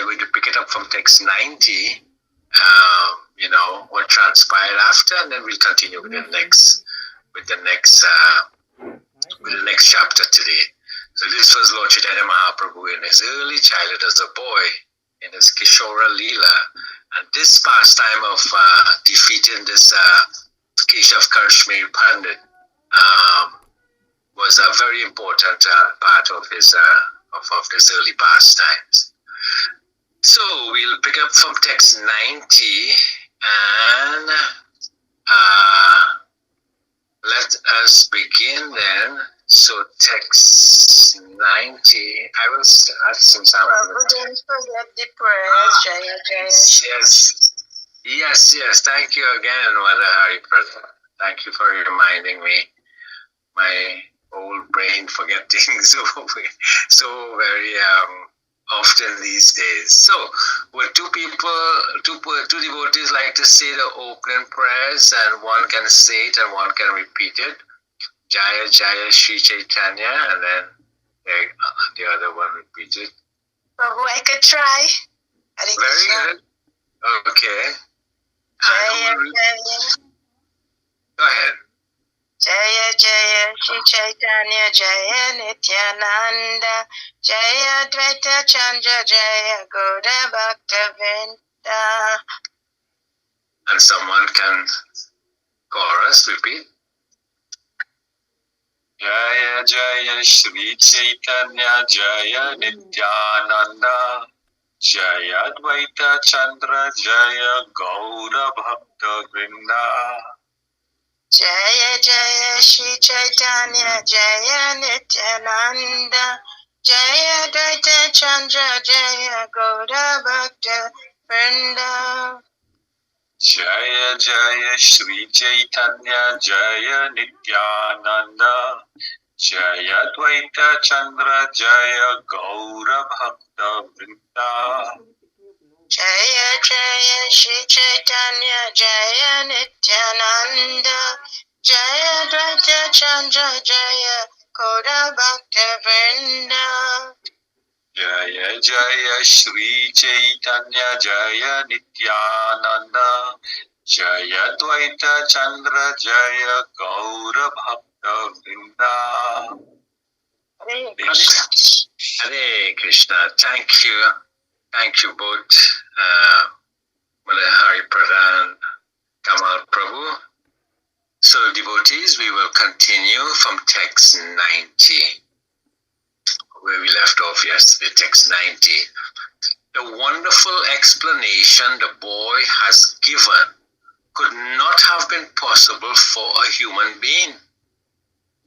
are going to pick it up from text 90, what transpired after, and then we'll continue with the next chapter today. So this was Lord Chaitanya Mahaprabhu in his early childhood as a boy, in his Kishora Leela. And this pastime of defeating this Keshav Kashmir Pandit was a very important part of his early pastimes. So we'll pick up from text 90 and let us begin then. So text 90, I will start since I'm... Don't forget the prayers, Jaya Jaya. Yes. Thank you again, Mother Hari Prasad. Thank you for reminding me. My old brain forget things so very often these days. So, would two devotees like to say the opening prayers, and one can say it and one can repeat it? Jaya Jaya Shri Chaitanya, and then the other one repeated. Prabhu, I could try. Very good. Okay. Jaya Jaya. Go ahead. Jaya Jaya Shri Chaitanya Jaya Nityananda Jaya Dvaita Chandra Jaya Gauda Bhaktavinda. And someone can chorus, repeat. Jaya Jaya Shri Chaitanya Jaya Nityananda Jaya Dvaita Chandra Jaya Gaura Bhakta Vrinda. Jaya Jaya Shri Chaitanya Jaya Nityananda Jaya Dvaita Chandra Jaya Gaura Bhakta Vrinda. Jaya Jaya Shri Chaitanya Jaya Nityananda Jaya Dvaita Chandra Jaya Gaura Bhakta Vrinda. Jaya Jaya Shri Chaitanya Jaya Nityananda Jaya Dvaita Chandra Jaya Gaura Bhakta Vrinda. Jaya Jaya Shri Chaitanya Jaya Nityananda Jaya Dvaita Chandra Jaya Gaura Bhakta Vrinda. Hare Krishna. Thank you both, Mother Hari Prasad and Kamal Prabhu. So devotees, we will continue from text 90, where we left off yesterday, text 90. The wonderful explanation the boy has given could not have been possible for a human being.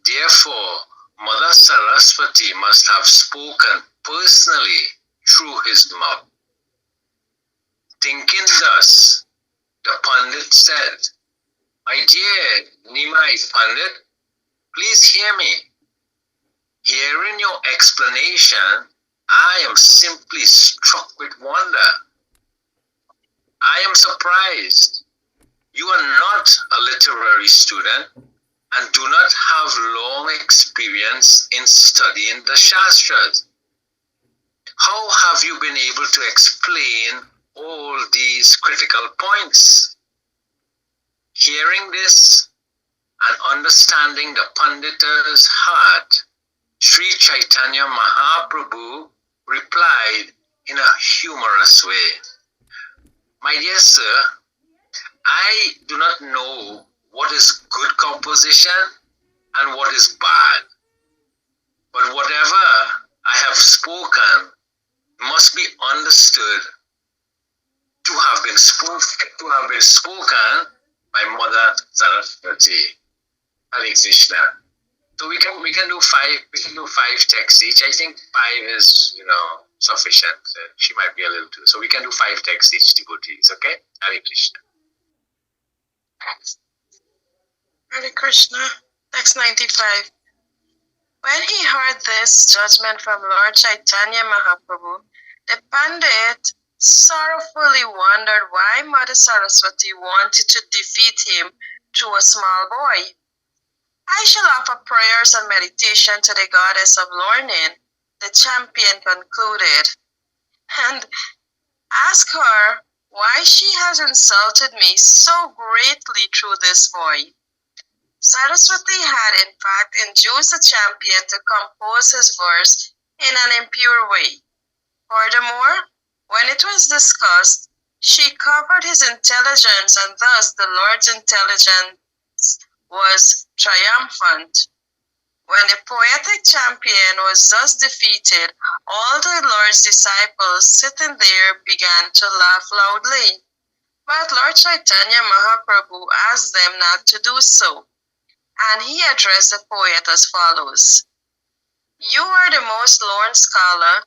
Therefore, Mother Saraswati must have spoken personally through his mouth. Thinking thus, the Pandit said, "My dear Nimai Pandit, please hear me. Hearing your explanation, I am simply struck with wonder. I am surprised. You are not a literary student and do not have long experience in studying the Shastras. How have you been able to explain all these critical points?" Hearing this and understanding the Pandita's heart, Sri Chaitanya Mahaprabhu replied in a humorous way, "My dear sir, I do not know what is good composition and what is bad, but whatever I have spoken must be understood to have been spoken by Mother Saraswati." Hare Krishna. So we can do five texts each. I think 5 is sufficient. She might be a little too. So we can do 5 texts each, devotees. Okay? Hare Krishna. Hare Krishna. Text 95. When he heard this judgment from Lord Chaitanya Mahaprabhu, the Pandit sorrowfully wondered why Mother Saraswati wanted to defeat him through a small boy. "I shall offer prayers and meditation to the goddess of learning," the champion concluded. And ask her why she has insulted me so greatly through this boy. Saraswati had in fact induced the champion to compose his verse in an impure way. Furthermore, when it was discussed, she covered his intelligence, and thus the Lord's intelligence was triumphant. When the poetic champion was thus defeated, all the Lord's disciples sitting there began to laugh loudly. But Lord Chaitanya Mahaprabhu asked them not to do so, and he addressed the poet as follows. You are the most learned scholar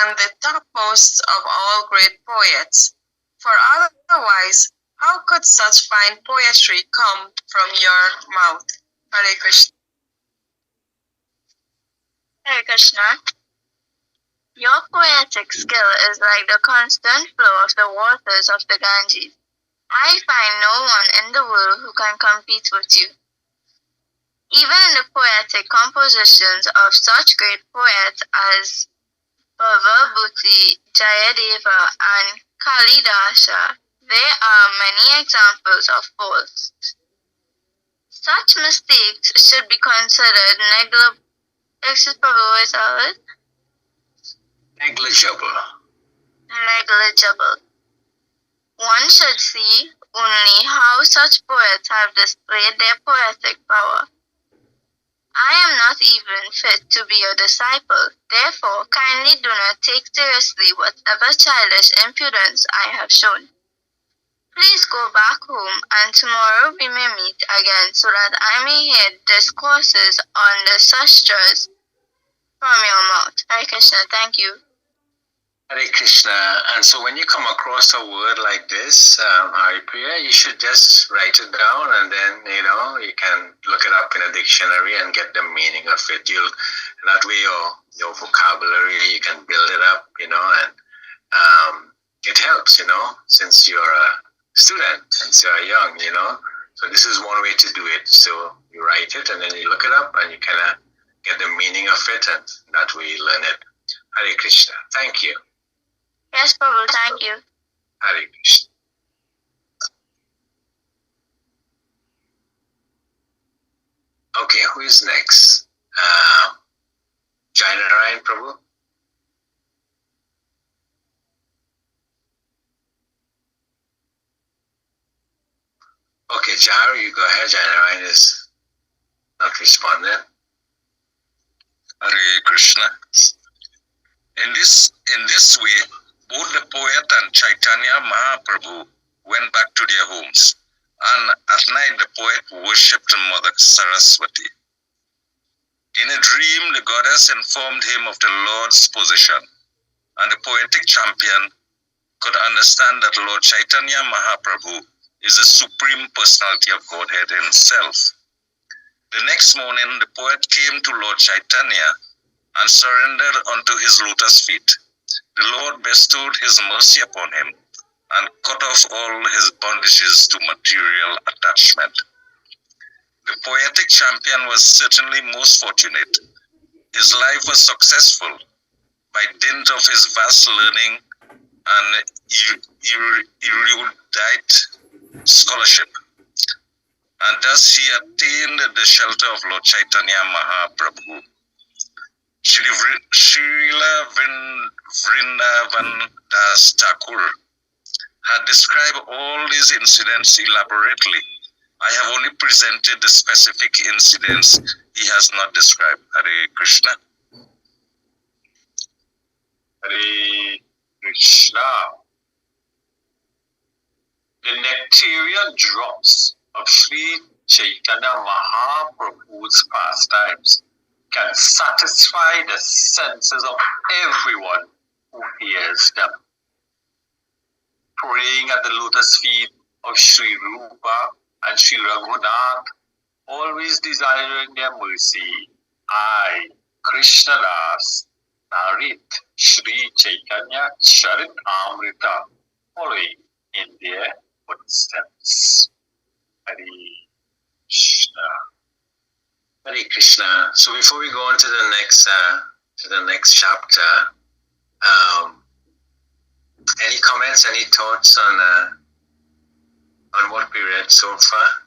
and the topmost of all great poets, for otherwise how could such fine poetry come from your mouth? Hare Krishna. Hare Krishna. Your poetic skill is like the constant flow of the waters of the Ganges. I find no one in the world who can compete with you. Even in the poetic compositions of such great poets as Bhavabhuti, Jayadeva, and Kalidasa, there are many examples of faults. Such mistakes should be considered negligible. One should see only how such poets have displayed their poetic power. I am not even fit to be your disciple, therefore kindly do not take seriously whatever childish impudence I have shown. Please go back home, and tomorrow we may meet again so that I may hear discourses on the sastras from your mouth. Hare Krishna, thank you. Hare Krishna. And so when you come across a word like this, Haripriya, you should just write it down, and then, you can look it up in a dictionary and get the meaning of it. That way your vocabulary, you can build it up, and it helps, since you're a student and so you're young, So this is one way to do it. So you write it and then you look it up and you kind of get the meaning of it, and that way you learn it. Hare Krishna. Thank you. Yes, Prabhu, thank you. Hare Krishna. Okay, who is next? Jainarayan Prabhu? Okay, Jair, you go ahead. Jainarayan is not responding. Hare Krishna. In this way, both the poet and Chaitanya Mahaprabhu went back to their homes, and at night the poet worshipped Mother Saraswati. In a dream, the goddess informed him of the Lord's position, and the poetic champion could understand that Lord Chaitanya Mahaprabhu is the Supreme Personality of Godhead himself. The next morning, the poet came to Lord Chaitanya and surrendered unto his lotus feet. The Lord bestowed his mercy upon him and cut off all his bondages to material attachment. The poetic champion was certainly most fortunate. His life was successful by dint of his vast learning and erudite scholarship, and thus he attained the shelter of Lord Chaitanya Mahaprabhu. Srila Vrindavan Das Thakur had described all these incidents elaborately. I have only presented the specific incidents he has not described. Hare Krishna. Hare Krishna. The nectarian drops of Sri Chaitanya Mahaprabhu's pastimes can satisfy the senses of everyone who hears them. Praying at the lotus feet of Sri Rupa and Sri Raghunath, always desiring their mercy, I, Krishna Das, narrate Sri Chaitanya Caritamrita, following in their footsteps. Hare Krishna. Hare Krishna. So before we go on to the next chapter, any comments, any thoughts on what we read so far?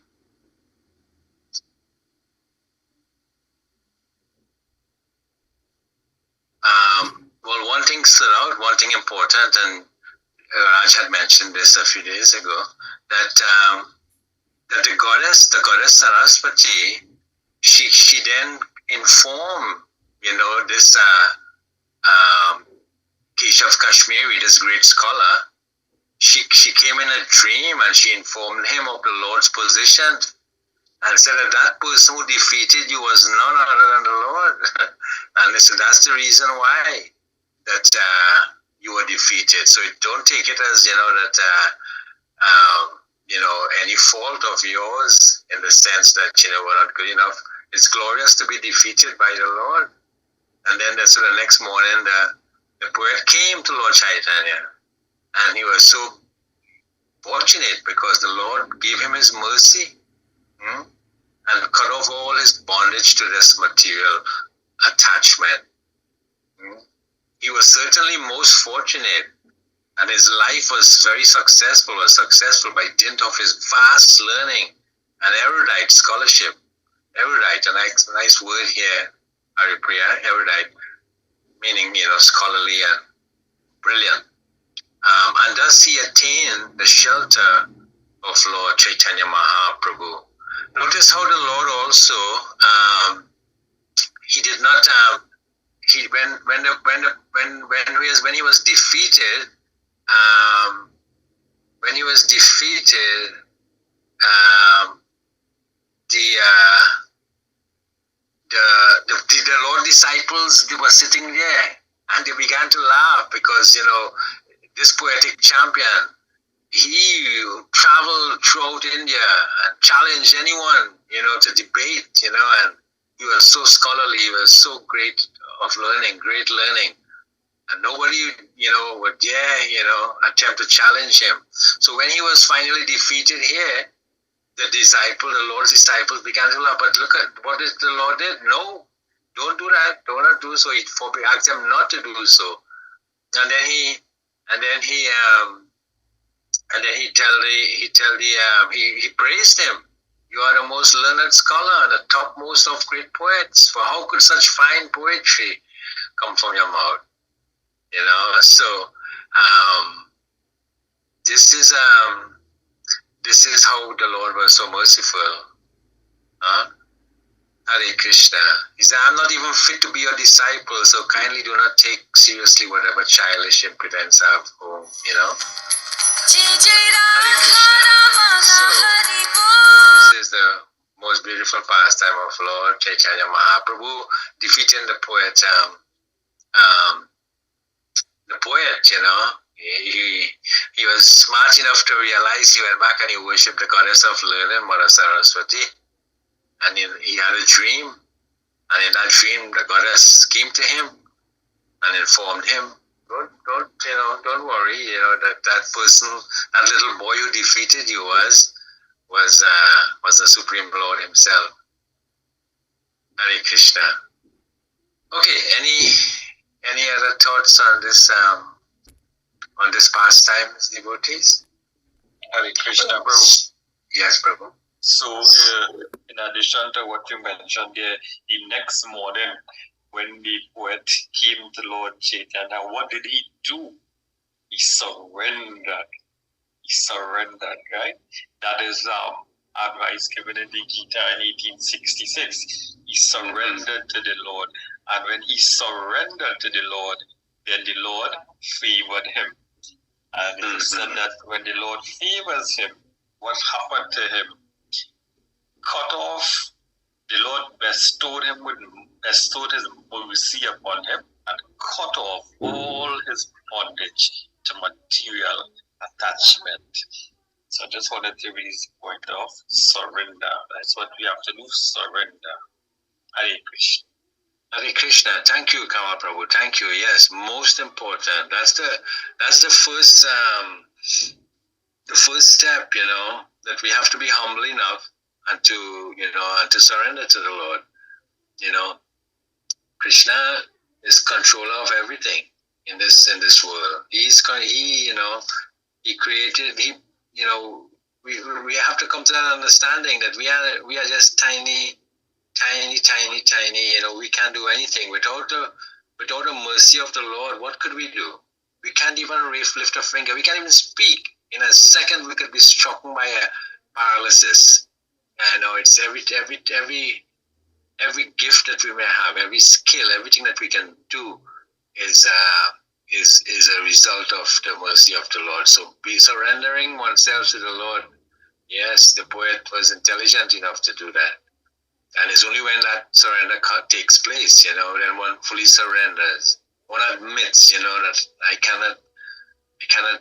Well, one thing stood out, one thing important, and Raj had mentioned this a few days ago, that the goddess Saraswati, she then informed, this Keshav Kashmiri, this great scholar. She came in a dream and she informed him of the Lord's position and said that person who defeated you was none other than the Lord. And so that's the reason why that you were defeated. So don't take it as, that, any fault of yours in the sense that, we're not good enough. It's glorious to be defeated by the Lord. And then so the next morning, the poet came to Lord Chaitanya. And he was so fortunate because the Lord gave him his mercy and cut off all his bondage to this material attachment. He was certainly most fortunate, and his life was very successful, by dint of his vast learning and erudite scholarship. Erudite, a nice word here, Haripriya, erudite, meaning, scholarly and brilliant. And thus he attained the shelter of Lord Chaitanya Mahaprabhu. Notice how the Lord also, he did not, when he was defeated, the Lord disciples, they were sitting there and they began to laugh because, this poetic champion, he traveled throughout India and challenged anyone, to debate, and he was so scholarly, he was so great learning. And nobody, would dare, attempt to challenge him. So when he was finally defeated here, the Lord's disciples began to laugh. But look at what the Lord did. No, don't do that. Do not do so. He asked them not to do so. And then he praised him. You are the most learned scholar and the topmost of great poets. For how could such fine poetry come from your mouth? So this is how the Lord was so merciful. Hare Krishna. He said, I'm not even fit to be your disciple, so kindly do not take seriously whatever childish impudence I have home, Hare Krishna. So, this is the most beautiful pastime of Lord Chaitanya Mahaprabhu, defeating the poet, he was smart enough to realize. He went back and he worshipped the goddess of learning, Mother Saraswati. And he had a dream, and in that dream, the goddess came to him and informed him, don't worry, that person, that little boy who defeated you was the Supreme Lord himself. Hare Krishna. Okay, any other thoughts on this pastime, devotees? Hare Krishna, Prabhu. Yes, Prabhu. So, in addition to what you mentioned there, the next morning when the poet came to Lord Chaitanya, what did he do? He surrendered. Right? That is advice given in the Gita in 1866. He surrendered to the Lord. And when he surrendered to the Lord, then the Lord favored him. And he said that when the Lord favors him, what happened to him? Cut off, the Lord bestowed his mercy upon him and cut off all his bondage to material attachment. So I just wanted to raise the point of surrender. That's what we have to do, surrender. Hare Krishna. Hare Krishna. Thank you, Kama Prabhu. Thank you. Yes, most important. That's the first step, that we have to be humble enough and to surrender to the Lord. Krishna is controller of everything in this world. He He created, we have to come to that understanding that we are just tiny, we can't do anything. Without the mercy of the Lord, what could we do? We can't even lift a finger. We can't even speak. In a second, we could be struck by a paralysis. It's every gift that we may have, every skill, everything that we can do is a result of the mercy of the Lord. So be surrendering oneself to the Lord. Yes, the poet was intelligent enough to do that. And it's only when that surrender takes place, then one fully surrenders. One admits, that I cannot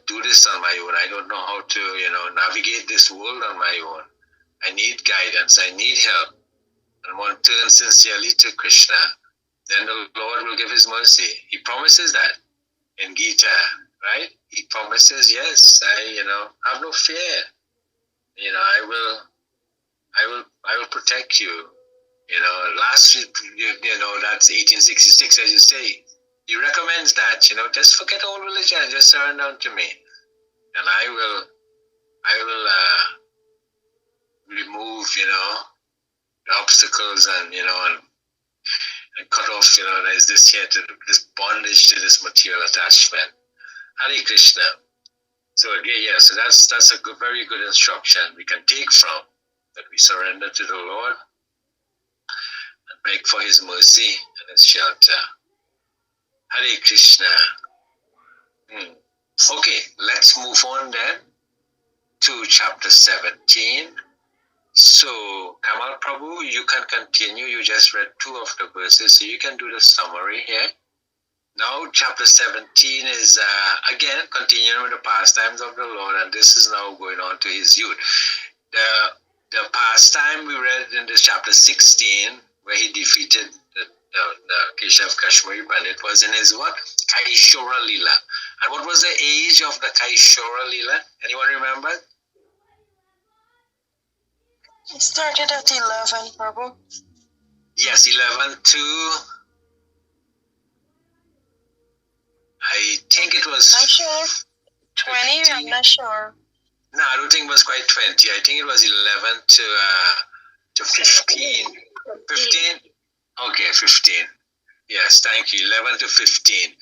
do this on my own. I don't know how to, navigate this world on my own. I need guidance. I need help. And one turns sincerely to Krishna, then the Lord will give his mercy. He promises that in Gita, right? He promises, yes, I have no fear. I will protect you. Last week, that's 1866, as you say. He recommends that, just forget all religion, just surrender unto me. And I will remove, the obstacles and cut off, there's this bondage to this material attachment. Hare Krishna. So again, so that's a very good instruction we can take from that. We surrender to the Lord and beg for his mercy and his shelter. Hare Krishna. Okay, let's move on then to chapter 17. So, Kamal Prabhu, you can continue. You just read 2 of the verses, so you can do the summary here. Now, chapter 17 is, again, continuing with the pastimes of the Lord, and this is now going on to his youth. The pastime we read in this chapter 16, where he defeated the Keshav Kashmiri Pandit, was in his what? Kaishora Lila. And what was the age of the Kaishora Lila? Anyone remember? It started at 11, Prabhu. Yes, 11 to, I think it was... Not sure. 20, 15. I'm not sure. No, I don't think it was quite 20. I think it was 11 to 15. 15? Okay, 15. Yes, thank you. 11 to 15.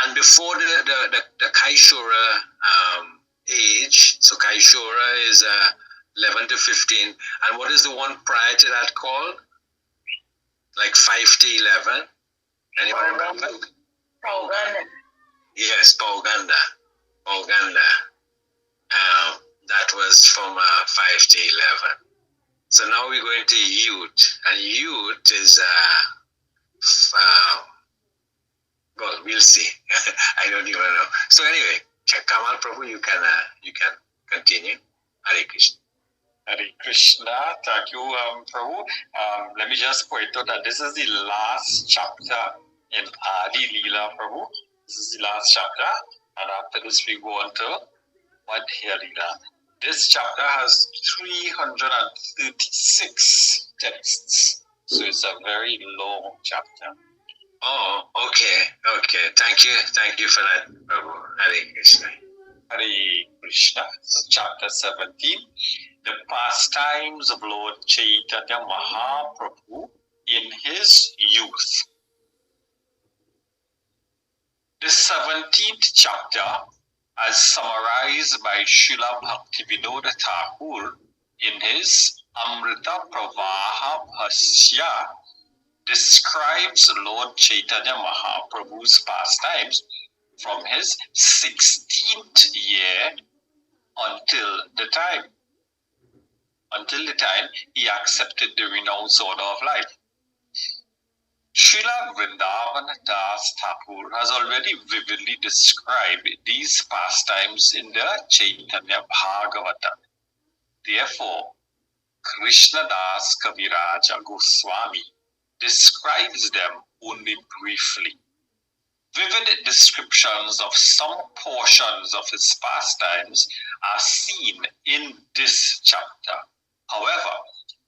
And before the Kaishora age, so Kaishora is 11 to 15. And what is the one prior to that called? Like 5 to 11? Anyone remember? Pauganda. Yes, Pauganda. That was from 5 to 11. So now we're going to youth. And youth is, well, we'll see. I don't even know. So anyway, Kamal Prabhu, you can continue. Hare Krishna. Hare Krishna. Thank you, Prabhu. Let me just point out that this is the last chapter in Adi Leela, Prabhu. This is the last chapter. And after this, we go on to Madhya Leela. This chapter has 336 texts. So it's a very long chapter. Oh, okay. Thank you for that, Prabhu. Hare Krishna. Hare Krishna. So chapter 17. The pastimes of Lord Chaitanya Mahaprabhu in his youth. The 17th chapter, as summarized by Srila Bhaktivinoda Thakur in his Amrita Pravaha Bhasya, describes Lord Chaitanya Mahaprabhu's pastimes from his 16th year until the time he accepted the renounced order of life. Srila Vrindavan Das Thakur has already vividly described these pastimes in the Chaitanya Bhagavata. Therefore, Krishna Das Kaviraja Goswami describes them only briefly. Vivid descriptions of some portions of his pastimes are seen in this chapter. However,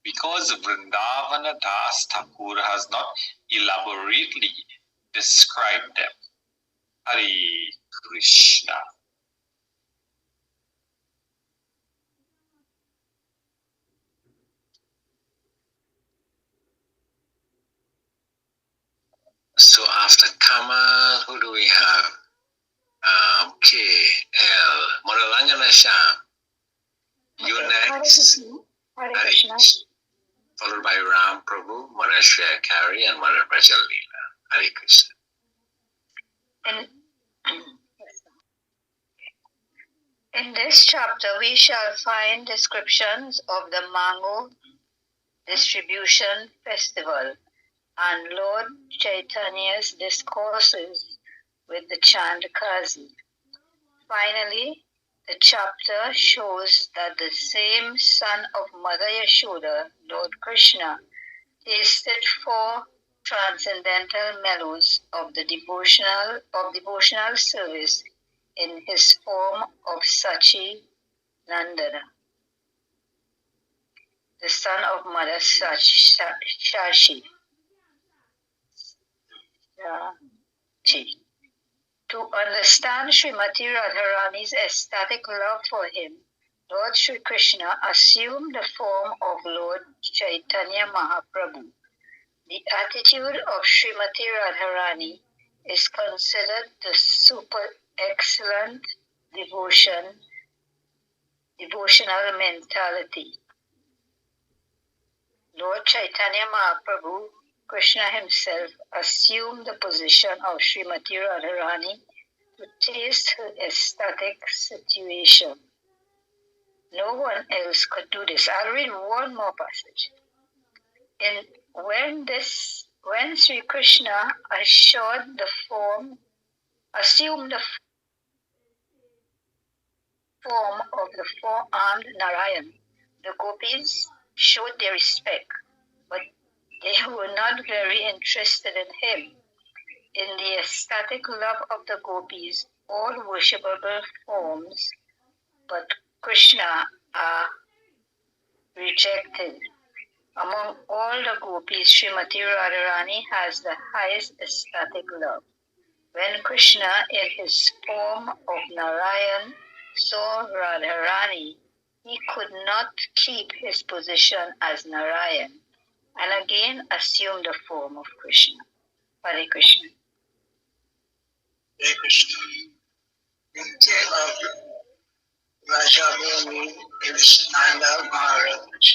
because Vrindavana Das Thakur has not elaborately described them. Hare Krishna. So after Kamal, who do we have? K.L. Modalangana Sham. You next. Hare Krishna. Followed by Ram Prabhu, Mother Shreya Kari, and Mother Prajal Leela. Hare Krishna. In this chapter, we shall find descriptions of the mango distribution festival and Lord Chaitanya's discourses with the Chandakazi. Finally, the chapter shows that the same son of Mother Yashoda, Lord Krishna, tasted 4 transcendental mellows of the devotional service in his form of Sachi Nandana, the son of Mother Shashi. To understand Srimati Radharani's ecstatic love for him, Lord Sri Krishna assumed the form of Lord Chaitanya Mahaprabhu. The attitude of Srimati Radharani is considered the super excellent devotional mentality. Lord Chaitanya Mahaprabhu, Krishna himself, assumed the position of Srimati Radharani to taste her ecstatic situation. No one else could do this. I'll read one more passage. When Sri Krishna assumed the form of the 4-armed Narayan, the gopis showed their respect, but they were not very interested in him. In the ecstatic love of the gopis, all worshipable forms but Krishna are rejected. Among all the gopis, Srimati Radharani has the highest ecstatic love. When Krishna, in his form of Narayan, saw Radharani, he could not keep his position as Narayan and again assumed the form of Krishna. Hare Krishna. Hare Krishna. In came of Rajabhumi is Nanda Maharaj,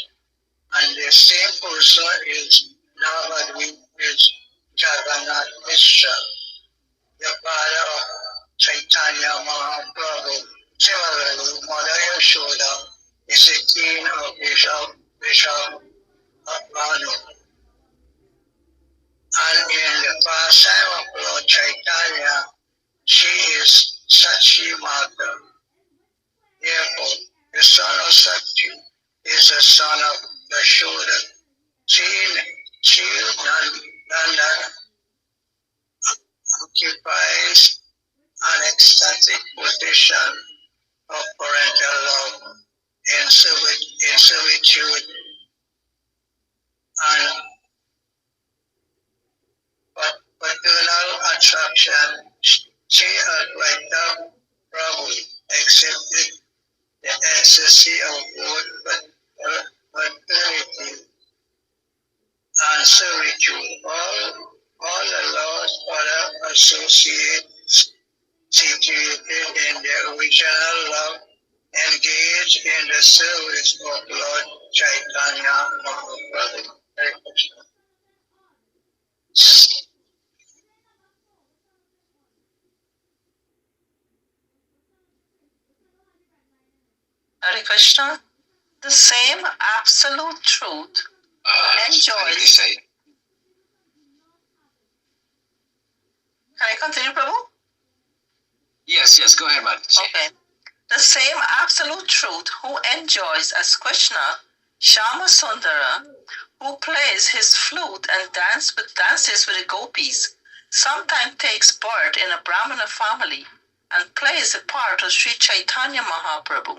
and the same person is Navadvip is Jagannath Mishra, the father of Chaitanya Mahaprabhu. Similarly, Mother Yashoda is the queen of Bishop Bhanu. And in the pastime of Lord Chaitanya, she is Sachi Mata. Therefore, the son of Sakti is the son of Yashoda. She Nanda occupies an ecstatic position of parental love in servitude and paternal attraction. She Advaita Prabhu accepted the ecstasy of both paternity and servitude. All the Lord's other associates situated in the original love engaged in the service of Lord Chaitanya Mahaprabhu. Hare Krishna. Hare Krishna, the same absolute truth enjoys. Can I continue, Prabhu? Yes, go ahead, Mataji. Okay. The same absolute truth who enjoys as Krishna, Shama Sundara, who plays his flute and dances with the gopis, sometimes takes birth in a Brahmana family and plays the part of Sri Chaitanya Mahaprabhu.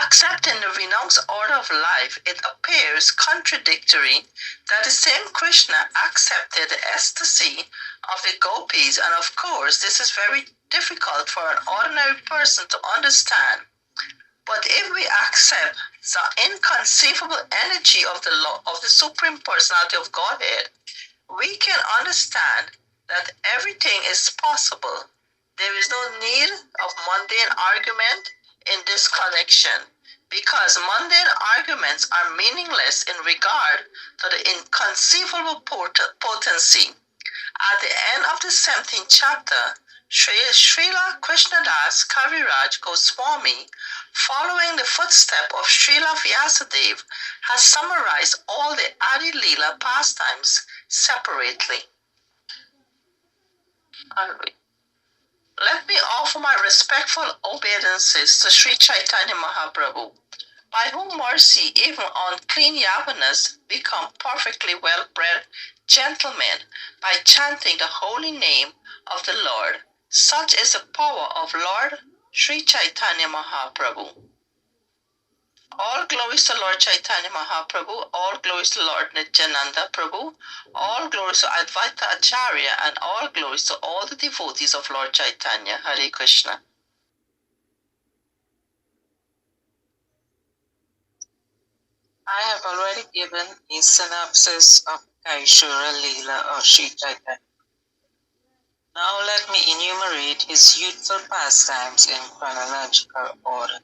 Accepting the renounced order of life, it appears contradictory that the same Krishna accepted the ecstasy of the gopis, and of course this is very difficult for an ordinary person to understand. But if we accept the inconceivable energy of the Supreme Personality of Godhead, we can understand that everything is possible. There is no need of mundane argument in this connection, because mundane arguments are meaningless in regard to the inconceivable potency. At the end of the 17th chapter, Srila Krishnadas Kaviraj Goswami, following the footstep of Srila Vyasadeva, has summarized all the Adi Leela pastimes separately. Let me offer my respectful obeisances to Sri Chaitanya Mahaprabhu, by whom mercy even unclean Yavanas become perfectly well-bred gentlemen by chanting the holy name of the Lord. Such is the power of Lord Sri Chaitanya Mahaprabhu. All glories to Lord Chaitanya Mahaprabhu, all glories to Lord Nityananda Prabhu, all glories to Advaita Acharya, and all glories to all the devotees of Lord Chaitanya. Hare Krishna. I have already given a synopsis of Kaishura Leela of Sri Chaitanya. Now let me enumerate his youthful pastimes in chronological order.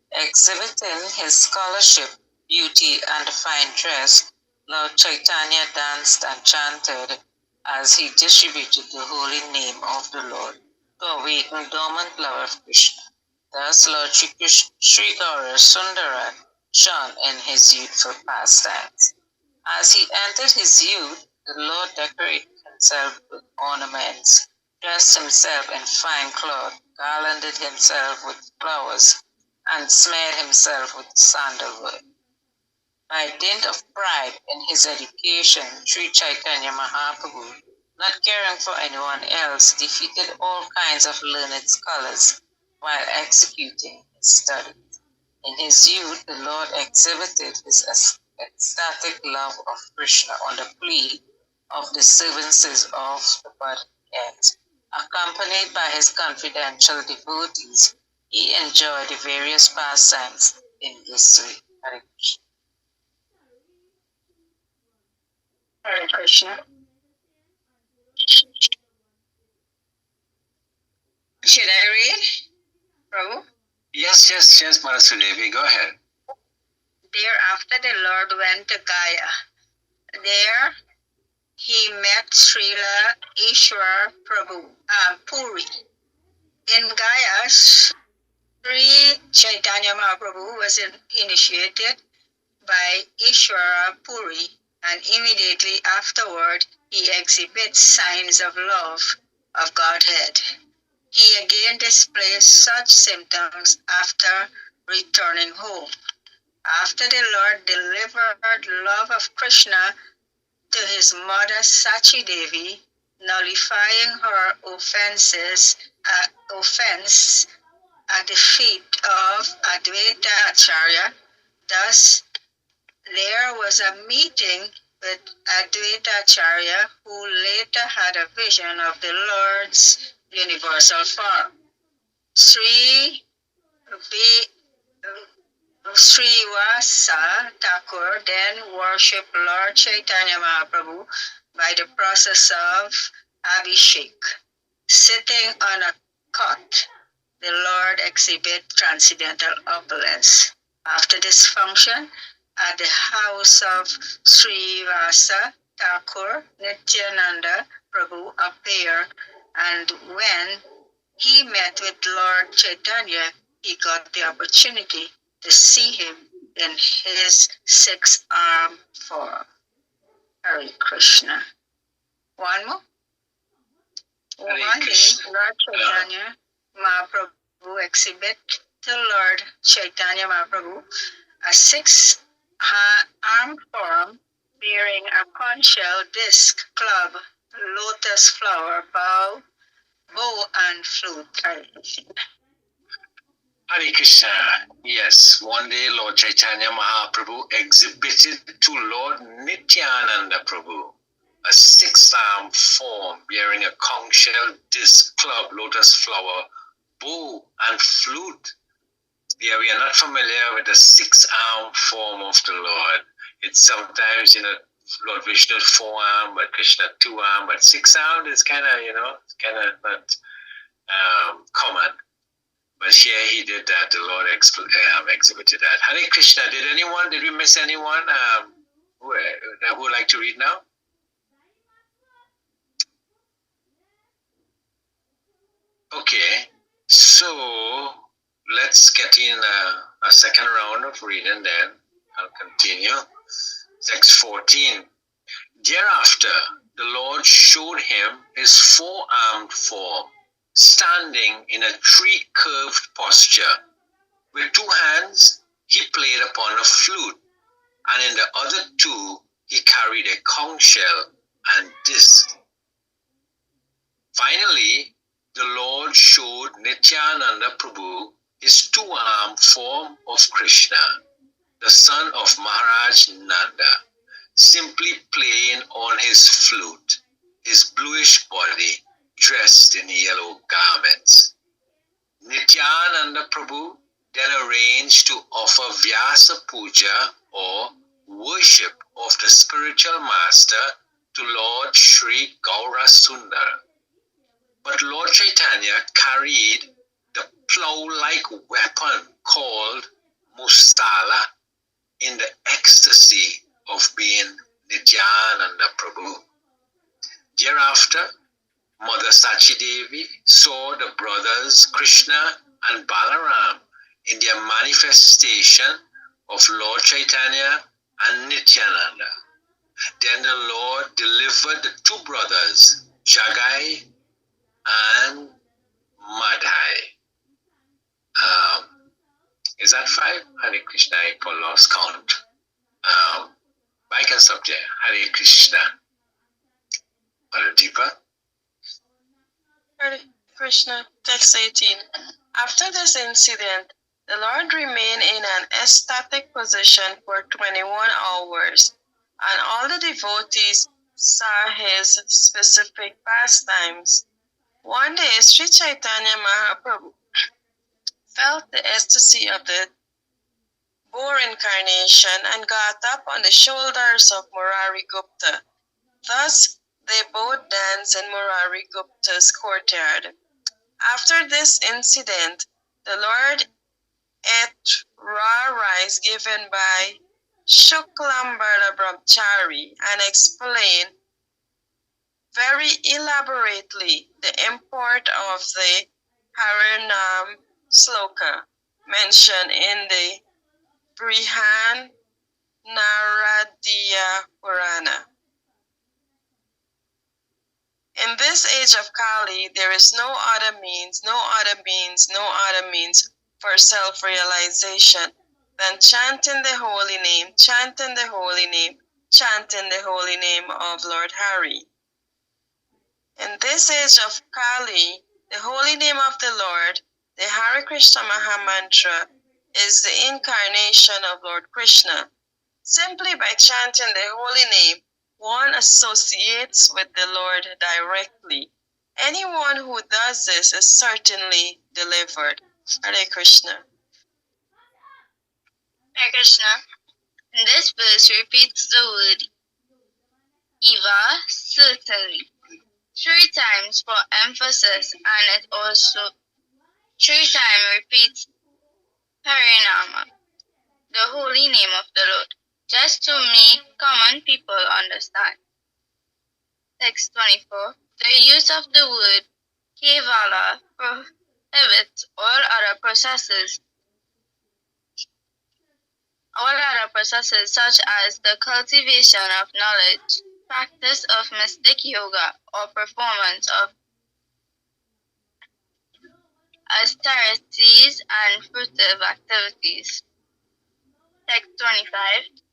Exhibiting his scholarship, beauty, and fine dress, Lord Chaitanya danced and chanted as he distributed the holy name of the Lord to awaken dormant love of Krishna. Thus Lord Sri Gaura Sundara shone in his youthful pastimes. As he entered his youth, the Lord decorated himself with ornaments, dressed himself in fine cloth, garlanded himself with flowers, and smeared himself with sandalwood. By dint of pride in his education, Sri Chaitanya Mahaprabhu, not caring for anyone else, defeated all kinds of learned scholars while executing his studies. In his youth, the Lord exhibited his ecstatic love of Krishna on the plea of disturbances of the body end. Accompanied by his confidential devotees, he enjoyed the various pastimes in this way. Hare Krishna. Hare Krishna. Should I read, Prabhu? Yes, Madhasudevi, go ahead. Thereafter the Lord went to Gaya. There he met Srila Ishwar Prabhu Puri. In Gaya, Sri Chaitanya Mahaprabhu was initiated by Ishwara Puri, and immediately afterward he exhibits signs of love of Godhead. He again displays such symptoms after returning home. After the Lord delivered love of Krishna to his mother Sachi Devi, nullifying her offense at the feet of Advaita Acharya. Thus, there was a meeting with Advaita Acharya, who later had a vision of the Lord's universal form. Srivasa Thakur then worshipped Lord Chaitanya Mahaprabhu by the process of Abhishek. Sitting on a cot, the Lord exhibited transcendental opulence. After this function, at the house of Srivasa Thakur, Nityananda Prabhu appeared, and when he met with Lord Chaitanya, he got the opportunity to see him in his six-armed form. Hare Krishna. One more. One day, Lord Chaitanya Mahaprabhu exhibited to Lord Chaitanya Mahaprabhu a six-armed form bearing a conch shell, disc, club, lotus flower, bow, and flute. Hare Krishna. Yes, one day Lord Chaitanya Mahaprabhu exhibited to Lord Nityananda Prabhu a six-armed form bearing a conch shell, disc, club, lotus flower, bow, and flute. Yeah, we are not familiar with the six-armed form of the Lord. It's sometimes, Lord Vishnu four-armed, but Krishna two-armed, but six-armed is kind of, not common. But here he did that. The Lord exhibited that. Hare Krishna. Did we miss anyone who would like to read now? Okay. So let's get in a second round of reading then. I'll continue. Text 14. Thereafter, the Lord showed him his four-armed form, standing in a tree-curved posture. With two hands, he played upon a flute, and in the other two, he carried a conch shell and disc. Finally, the Lord showed Nityananda Prabhu his two-armed form of Krishna, the son of Maharaj Nanda, simply playing on his flute, his bluish body dressed in yellow garments. Nityananda Prabhu then arranged to offer Vyasa Puja or worship of the spiritual master to Lord Sri Gaura Sundar. But Lord Chaitanya carried the plow-like weapon called Mustala in the ecstasy of being Nityananda Prabhu. Thereafter, Mother Sachi Devi saw the brothers Krishna and Balaram in their manifestation of Lord Chaitanya and Nityananda. Then the Lord delivered the two brothers, Jagai and Madhai. Is that 5? Hare Krishna, I lost count. I can stop there. Hare Krishna. Deepa. Hare Krishna, text 18. After this incident, the Lord remained in an ecstatic position for 21 hours, and all the devotees saw his specific pastimes. One day, Sri Chaitanya Mahaprabhu felt the ecstasy of the boar incarnation and got up on the shoulders of Murari Gupta. Thus, they both danced in Murari Gupta's courtyard. After this incident, the Lord ate raw rice given by Shuklambarda Brahmachari and explained very elaborately the import of the Harinam Sloka mentioned in the Brihan Naradiya Purana. In this age of Kali, there is no other means for self-realization than chanting the holy name, chanting the holy name, chanting the holy name of Lord Hari. In this age of Kali, the holy name of the Lord, the Hare Krishna Mahamantra, is the incarnation of Lord Krishna. Simply by chanting the holy name, one associates with the Lord directly. Anyone who does this is certainly delivered. Hare Krishna. Hare Krishna. This verse repeats the word Eva, certainly, 3 times for emphasis, and it also 3 times repeats Harinama, the holy name of the Lord, just to make common people understand. Text 24. The use of the word Kevala prohibits all other processes such as the cultivation of knowledge, practice of mystic yoga, or performance of austerities and fruitive activities. Text 25.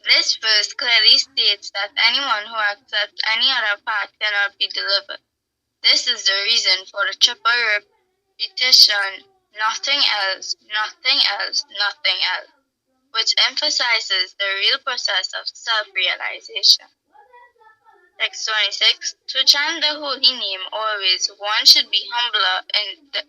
This verse clearly states that anyone who accepts any other path cannot be delivered. This is the reason for the triple repetition nothing else, nothing else, nothing else, which emphasizes the real process of self-realization. Text 26. To chant the holy name always, one should be humbler than the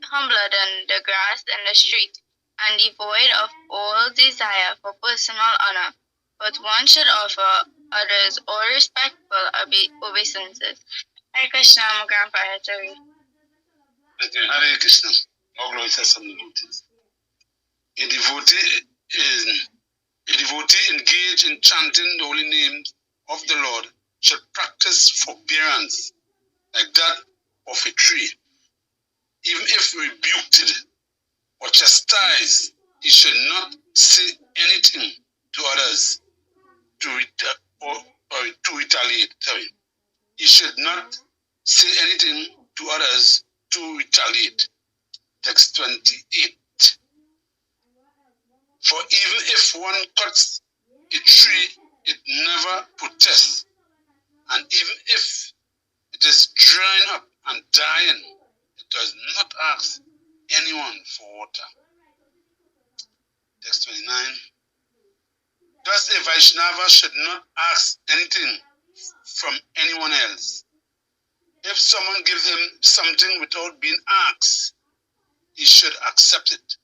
grass in the street, and devoid of all desire for personal honor, but one should offer others all respectful obeisances. Hare Krishna, my grandpa had to read. Hare Krishna. More glory to some devotees. A devotee engaged in chanting the holy name of the Lord should practice forbearance like that of a tree. Even if rebuked or chastised, he should not say anything to others to retaliate. He should not say anything to others to retaliate. Text 28. For even if one cuts a tree, it never protests. And even if it is drying up and dying, it does not ask anyone for water. Text 29. Thus a Vaishnava should not ask anything from anyone else. If someone gives him something without being asked, he should accept it.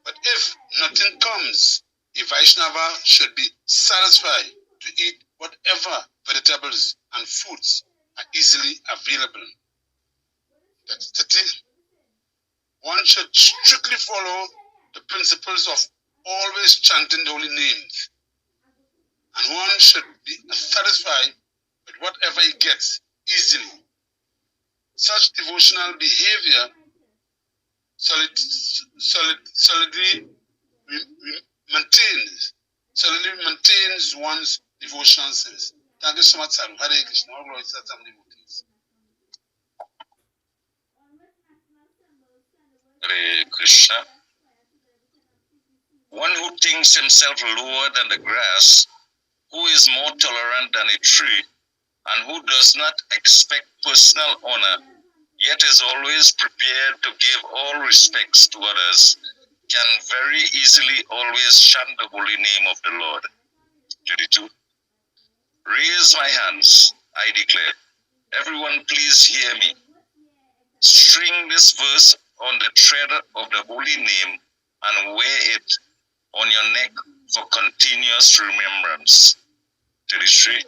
But if nothing comes, a Vaishnava should be satisfied to eat whatever vegetables and fruits are easily available. Text 30. One should strictly follow the principles of always chanting the holy names, and one should be satisfied with whatever he gets easily. Such devotional behavior solidly maintains one's devotional sense. Thank you so much, Sadhu. Hare Krishna. All glory to some devotees. Hare Krishna. One who thinks himself lower than the grass, who is more tolerant than a tree, and who does not expect personal honor, yet is always prepared to give all respects to others, can very easily always chant the holy name of the Lord. 32. Raise my hands, I declare. Everyone please hear me. String this verse on the thread of the holy name and wear it on your neck for continuous remembrance. 33.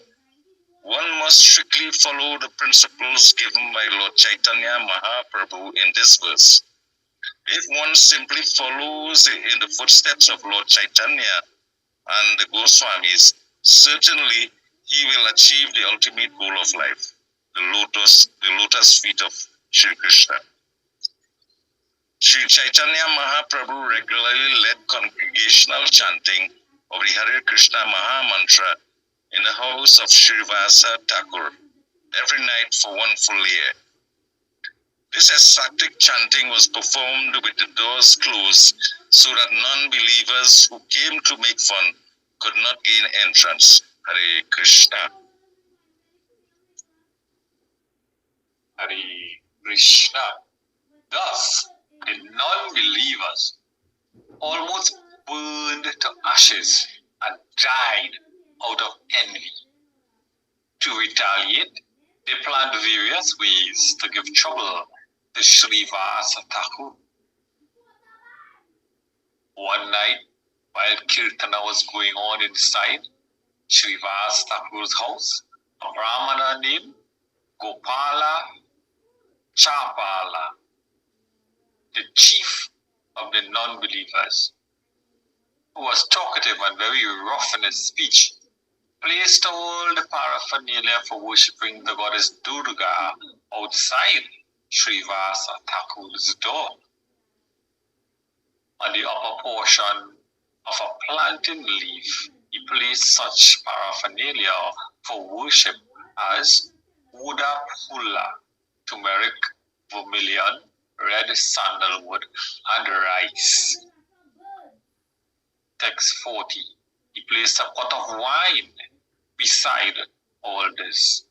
One must strictly follow the principles given by Lord Chaitanya Mahaprabhu in this verse. If one simply follows in the footsteps of Lord Chaitanya and the Goswamis, certainly he will achieve the ultimate goal of life, the lotus feet of Sri Krishna. Sri Chaitanya Mahaprabhu regularly led congregational chanting of the Hare Krishna Maha Mantra in the house of Srivasa Thakur every night for one full year. This ecstatic chanting was performed with the doors closed so that non-believers who came to make fun could not gain entrance. Hare Krishna. Hare Krishna. Thus, the non-believers almost burned to ashes and died out of envy. To retaliate, they planned various ways to give trouble to Srivasa Thakur. One night, while Kirtana was going on inside Srivasa Thakur's house, a Brahmana named Gopala Chapala, the chief of the non-believers, who was talkative and very rough in his speech, placed all the paraphernalia for worshipping the goddess Durga outside Srivasa Thakur's door. On the upper portion of a plantain leaf, he placed such paraphernalia for worship as Uda Pula, turmeric, vermilion, red sandalwood, and rice. Text 40. He placed a pot of wine beside all this.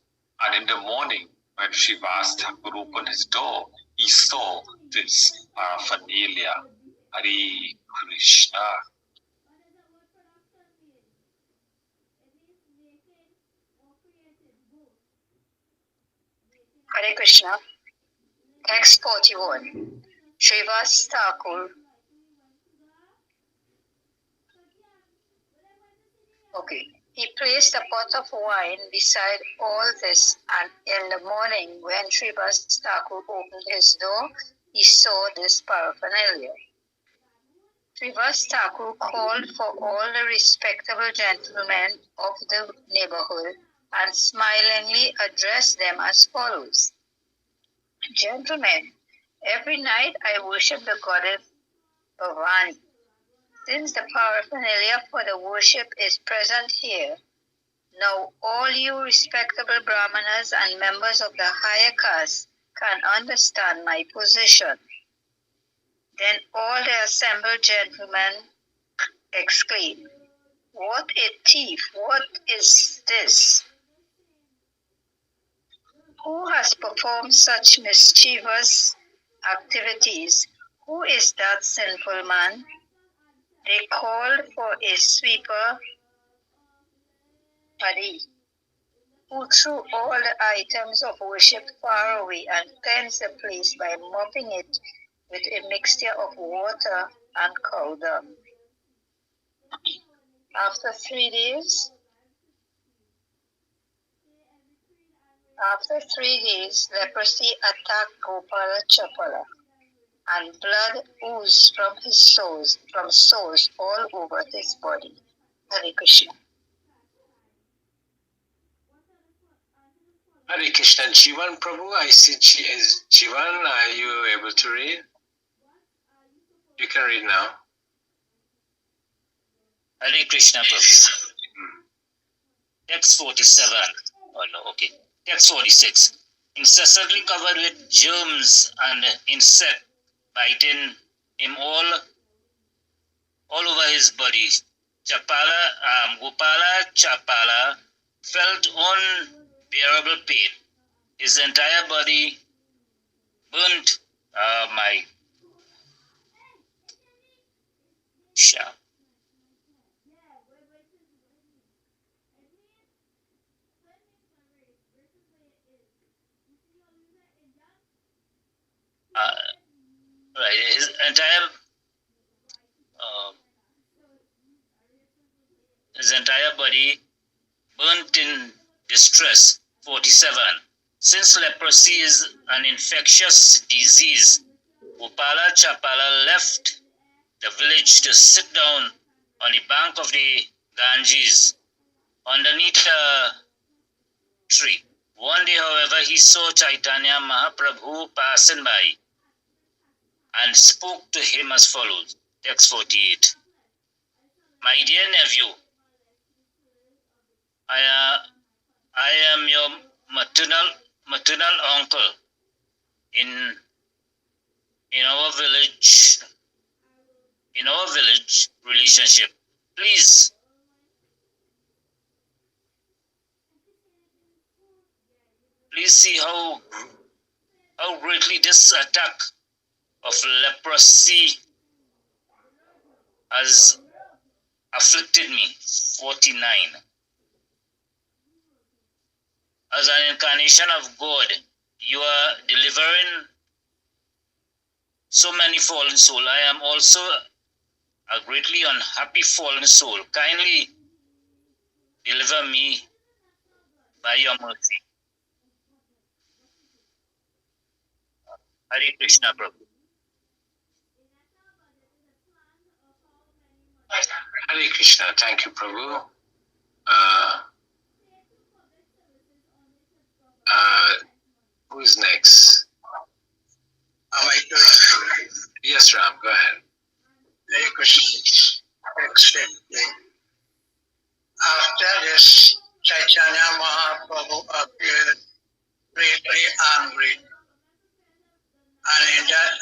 And in the morning, when Srivasa Thakur opened his door, he saw this paraphernalia Hare Krishna. Hare Krishna. Text 41. Srivas Thakur. Okay. He placed a pot of wine beside all this, and in the morning, when Srivas Thakur opened his door, he saw this paraphernalia. Srivas Thakur called for all the respectable gentlemen of the neighborhood and smilingly addressed them as follows. Gentlemen, every night I worship the goddess Bhavani. Since the paraphernalia for the worship is present here, now all you respectable brahmanas and members of the higher caste can understand my position. Then all the assembled gentlemen exclaimed, "What a thief! What is this? Who has performed such mischievous activities? Who is that sinful man?" They called for a sweeper, Hari, who threw all the items of worship far away and cleansed the place by mopping it with a mixture of water and cow dung. After 3 days, leprosy attacked Gopala Chapala, and blood oozed from his sores all over his body. Hare Krishna. Hare Krishna. Jivan Prabhu, I see Jivan, are you able to read? You can read now. Hare Krishna Prabhu. Text 47. Oh no, okay. Text 46. Incessantly covered with germs and insect biting him all over his body. Gopala Chapala felt unbearable pain. His entire body burnt. His entire body burnt in distress. 47. Since leprosy is an infectious disease, Gopala Chapala left the village to sit down on the bank of the Ganges underneath a tree. One day, however, he saw Chaitanya Mahaprabhu passing by and spoke to him as follows. Text 48. My dear nephew, I am your maternal uncle in our village relationship. Please see how greatly this attack of leprosy has afflicted me. 49. As an incarnation of God, you are delivering so many fallen souls. I am also a greatly unhappy fallen soul. Kindly deliver me by your mercy. Hare Krishna Prabhu. Hare Krishna. Thank you, Prabhu. Who's next? Am I doing? Yes, Ram, go ahead. Hare Krishna. After this, Chaitanya Mahaprabhu appeared greatly angry, and in that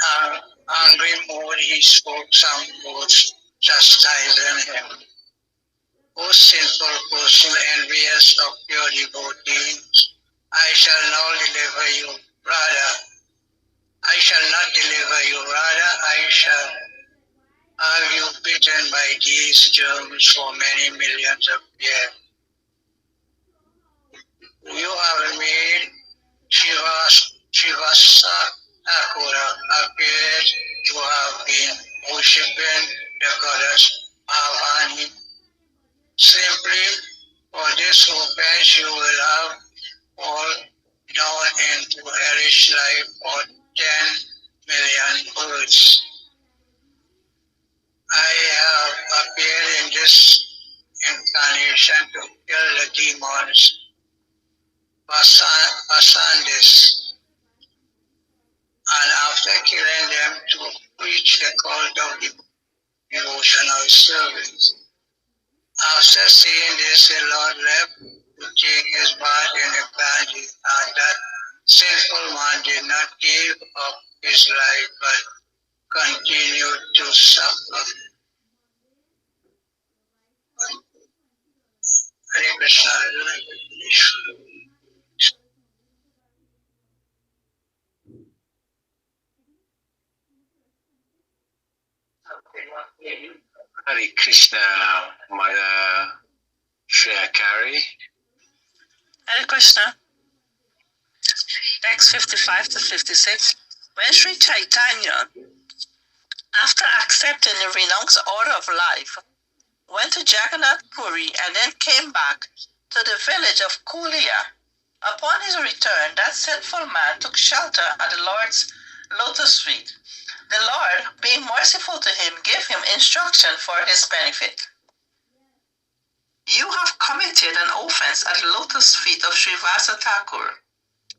angry mood he spoke some words chastising him. O sinful person, envious of your devotee, I shall not deliver you. Rather, I shall have you bitten by these germs for many millions of years? You have made Shivasa Akura appear to have been worshipping the goddess Avani. Simply for this offense you will have fall down into hellish life for 10 million births. I have appeared in this incarnation to kill the demons, Pasandis, and after killing them to preach the cult of devotional service. After saying this, the Lord left to take his bath in the Ganges, and that sinful man did not give up his life but continued to suffer. Hare Krishna. Hare Krishna, Mother Shreya Kari. Hare Krishna. Text 55 to 56. When Sri Chaitanya, after accepting the renounced order of life, went to Jagannath Puri and then came back to the village of Kulia, upon his return, that sinful man took shelter at the Lord's lotus feet. The Lord, being merciful to him, gave him instruction for his benefit. You have committed an offense at the lotus feet of Srivasa Thakur,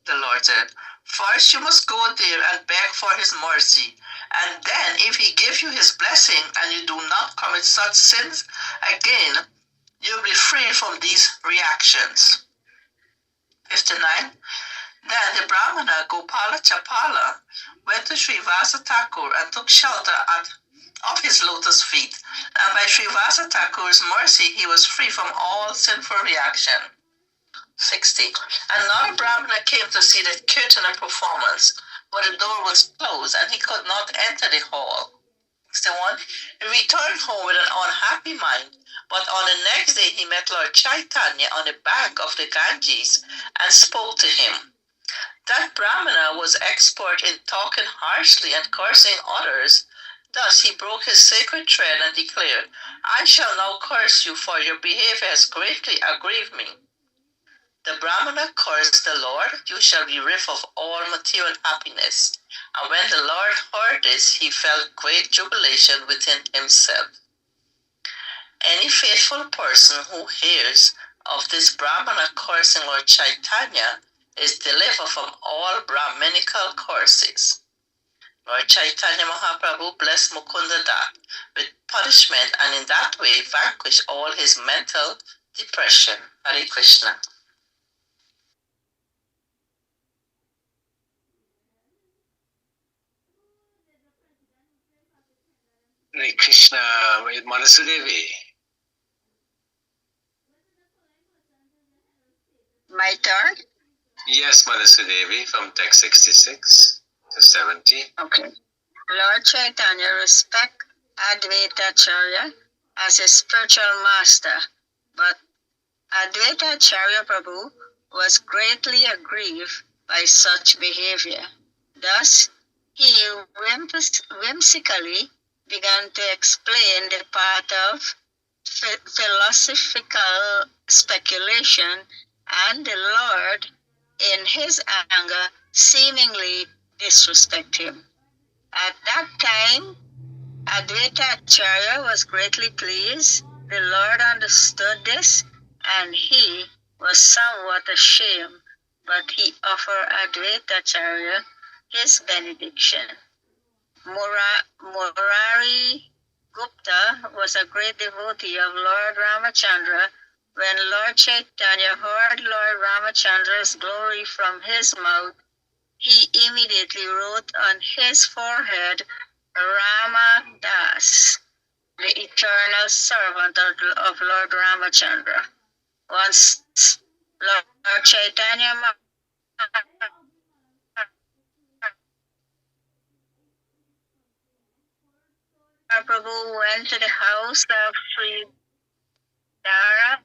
the Lord said. First you must go there and beg for his mercy, and then if he gives you his blessing and you do not commit such sins again, you'll be free from these reactions. 59. Then the Brahmana Gopala Chapala went to Srivasa Thakur and took shelter of his lotus feet, and by Srivasa Thakur's mercy he was free from all sinful reaction. 60. Another Brahmana came to see the Kirtana performance, but the door was closed and he could not enter the hall. 61. He returned home with an unhappy mind, but on the next day he met Lord Chaitanya on the bank of the Ganges and spoke to him. That Brahmana was expert in talking harshly and cursing others. Thus he broke his sacred thread and declared, I shall now curse you, for your behavior has greatly aggrieved me. The Brahmana cursed the Lord, you shall be bereft of all material happiness. And when the Lord heard this, he felt great jubilation within himself. Any faithful person who hears of this Brahmana cursing Lord Chaitanya is delivered from all Brahminical curses. Lord Chaitanya Mahaprabhu blessed Mukunda Dat with punishment and in that way vanquished all his mental depression. Hare Krishna. Hare Krishna, Madhusudevi. My turn? Yes, Madhusudevi, from text 66 to 70. Okay. Lord Chaitanya respect Advaita Acharya as a spiritual master, but Advaita Acharya Prabhu was greatly aggrieved by such behavior. Thus, he whimsically began to explain the path of philosophical speculation, and the Lord, in his anger, seemingly disrespected him. At that time, Advaita Acharya was greatly pleased. The Lord understood this, and he was somewhat ashamed, but he offered Advaita Acharya his benediction. Murari Gupta was a great devotee of Lord Ramachandra. When Lord Chaitanya heard Lord Ramachandra's glory from his mouth, he immediately wrote on his forehead, Rama Das, the eternal servant of Lord Ramachandra. Once Lord Chaitanya Mahaprabhu went to the house of Sri Dara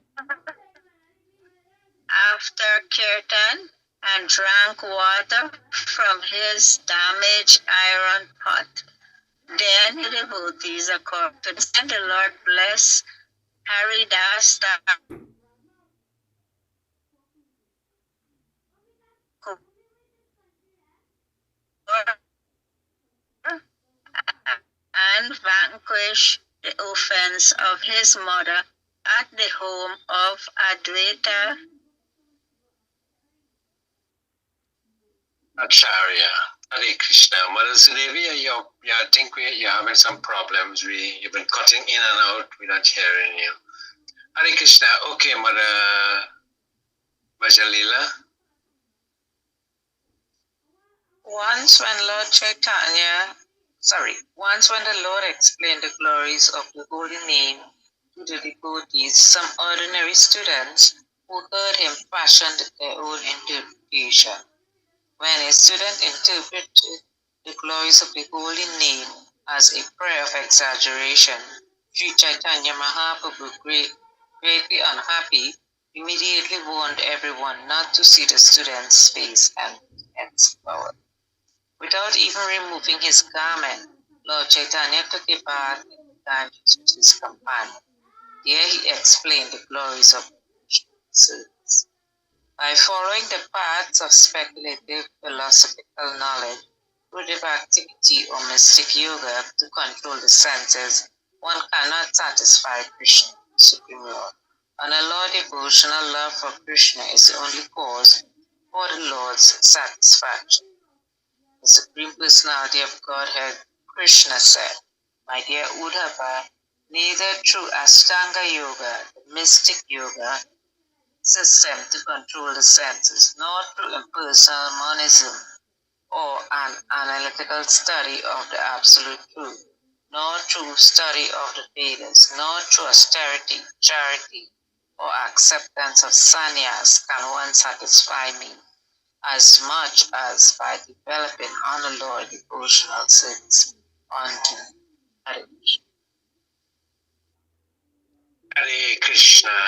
after kirtan and drank water from his damaged iron pot. Then the devotees, according to the Lord bless Haridas and vanquish the offense of his mother at the home of Advaita Acharya. Hare Krishna. Mother Sudevi, I think you're having some problems. You've been cutting in and out. We're not hearing you. Hare Krishna. Okay, Mother Vajalila. Once when the Lord explained the glories of the holy name to the devotees, some ordinary students who heard him fashioned their own interpretation. When a student interpreted the glories of the holy name as a prayer of exaggeration, Sri Chaitanya Mahaprabhu, greatly unhappy, immediately warned everyone not to see the student's face and henceforward. Without even removing his garment, Lord Chaitanya took a bath in the Ganges with his companion. There he explained the glories of service. By following the paths of speculative philosophical knowledge, productive activity or mystic yoga to control the senses, one cannot satisfy Krishna, Supreme Lord. Unalloyed devotional love for Krishna is the only cause for the Lord's satisfaction. The Supreme Personality of Godhead, Krishna said, "My dear Uddhava, neither through Ashtanga Yoga, the mystic yoga system to control the senses, nor through impersonal monism or an analytical study of the absolute truth, nor through study of the Vedas, nor through austerity, charity, or acceptance of sannyas can one satisfy me, as much as by developing unalloyed devotional service unto Hare Krishna." Hare Krishna.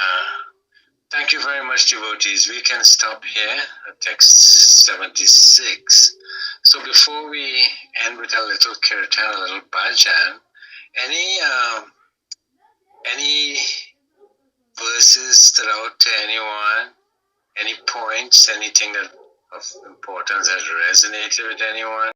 Thank you very much, devotees. We can stop here at text 76. So before we end with a little kirtan, a little bhajan, any verses stood out to anyone? Any points, anything that of importance that resonated with anyone?